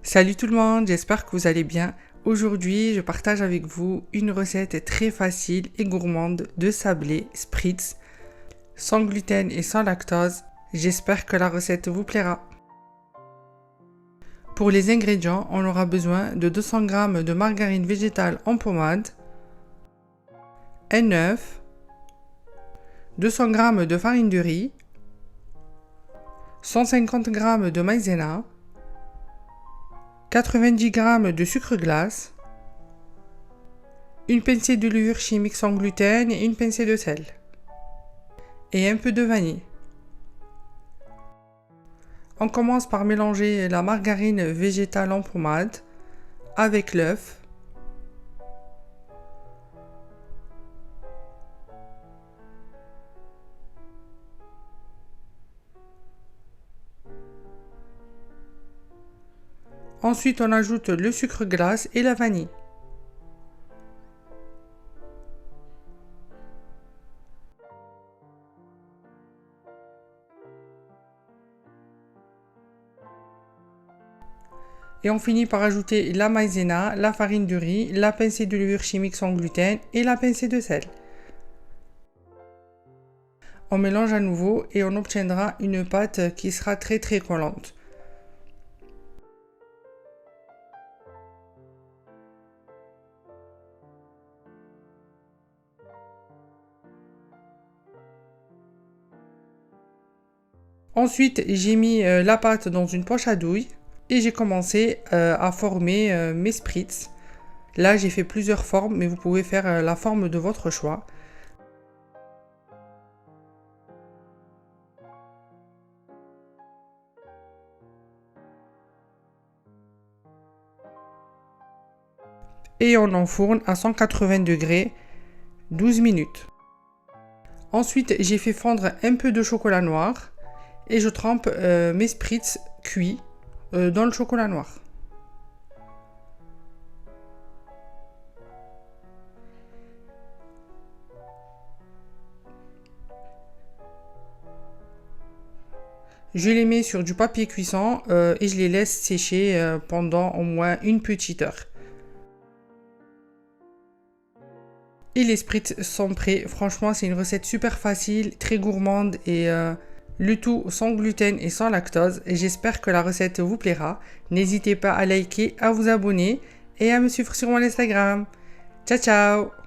Salut tout le monde, j'espère que vous allez bien. Aujourd'hui, je partage avec vous une recette très facile et gourmande de sablé spritz, sans gluten et sans lactose. J'espère que la recette vous plaira. Pour les ingrédients, on aura besoin de 200 g de margarine végétale en pommade, un œuf, 200 g de farine de riz, 150 g de maïzena, 90 g de sucre glace, une pincée de levure chimique sans gluten et une pincée de sel. Et un peu de vanille. On commence par mélanger la margarine végétale en pommade avec l'œuf. Ensuite, on ajoute le sucre glace et la vanille. Et on finit par ajouter la maïzena, la farine de riz, la pincée de levure chimique sans gluten et la pincée de sel. On mélange à nouveau et on obtiendra une pâte qui sera très collante. Ensuite, j'ai mis la pâte dans une poche à douille et j'ai commencé à former mes spritz. Là, j'ai fait plusieurs formes, mais vous pouvez faire la forme de votre choix. Et on enfourne à 180 degrés 12 minutes. Ensuite, j'ai fait fondre un peu de chocolat noir et je trempe mes spritz cuits dans le chocolat noir. Je les mets sur du papier cuisson et je les laisse sécher pendant au moins une petite heure. Et les spritz sont prêts. Franchement, c'est une recette super facile, très gourmande et le tout sans gluten et sans lactose. Et j'espère que la recette vous plaira. N'hésitez pas à liker, à vous abonner et à me suivre sur mon Instagram. Ciao ciao!